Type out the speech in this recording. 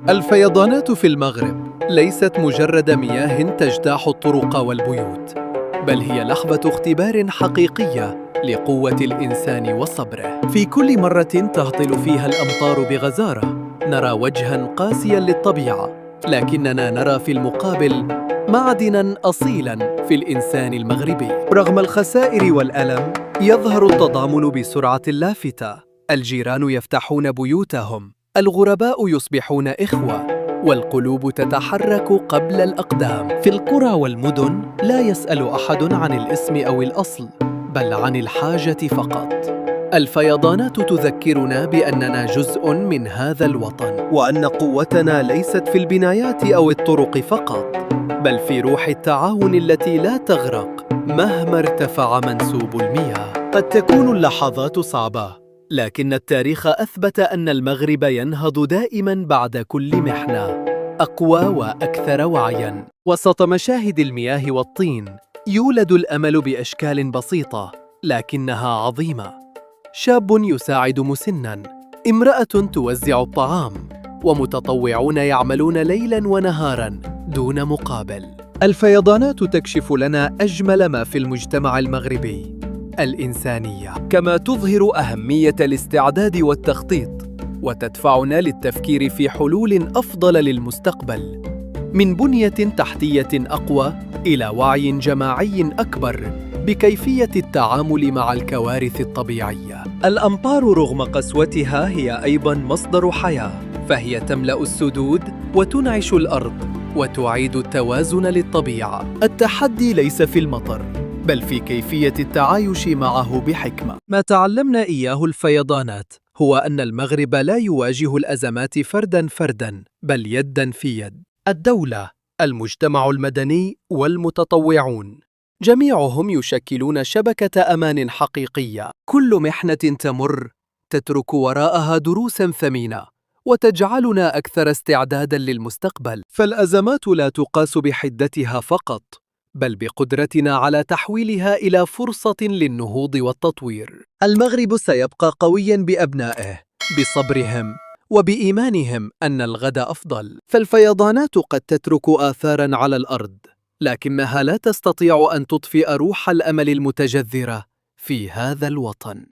الفيضانات في المغرب ليست مجرد مياه تجتاح الطرق والبيوت، بل هي لحظة اختبار حقيقية لقوة الإنسان وصبره. في كل مرة تهطل فيها الأمطار بغزارة، نرى وجهاً قاسياً للطبيعة، لكننا نرى في المقابل معدناً أصيلاً في الإنسان المغربي. رغم الخسائر والألم، يظهر التضامن بسرعة لافتة. الجيران يفتحون بيوتهم، الغرباء يصبحون إخوة، والقلوب تتحرك قبل الأقدام. في القرى والمدن لا يسأل أحد عن الاسم أو الأصل، بل عن الحاجة فقط. الفيضانات تذكرنا بأننا جزء من هذا الوطن، وأن قوتنا ليست في البنايات أو الطرق فقط، بل في روح التعاون التي لا تغرق مهما ارتفع منسوب المياه. قد تكون اللحظات صعبة، لكن التاريخ أثبت أن المغرب ينهض دائماً بعد كل محنة، أقوى وأكثر وعياً. وسط مشاهد المياه والطين يولد الأمل بأشكال بسيطة لكنها عظيمة. شاب يساعد مسناً، امرأة توزع الطعام، ومتطوعون يعملون ليلاً ونهاراً دون مقابل. الفيضانات تكشف لنا أجمل ما في المجتمع المغربي، الإنسانية، كما تظهر أهمية الاستعداد والتخطيط، وتدفعنا للتفكير في حلول أفضل للمستقبل، من بنية تحتية أقوى إلى وعي جماعي أكبر بكيفية التعامل مع الكوارث الطبيعية. الأمطار رغم قسوتها هي أيضاً مصدر حياة، فهي تملأ السدود وتنعش الأرض وتعيد التوازن للطبيعة. التحدي ليس في المطر، بل في كيفية التعايش معه بحكمة. ما تعلمنا إياه الفيضانات هو أن المغرب لا يواجه الأزمات فرداً، بل يداً في يد. الدولة، المجتمع المدني، والمتطوعون، جميعهم يشكلون شبكة أمان حقيقية. كل محنة تمر تترك وراءها دروساً ثمينة، وتجعلنا أكثر استعداداً للمستقبل. فالأزمات لا تقاس بحدتها فقط، بل بقدرتنا على تحويلها إلى فرصة للنهوض والتطوير. المغرب سيبقى قوياً بأبنائه، بصبرهم وبإيمانهم أن الغد أفضل. فالفيضانات قد تترك آثاراً على الأرض، لكنها لا تستطيع أن تطفئ روح الأمل المتجذرة في هذا الوطن.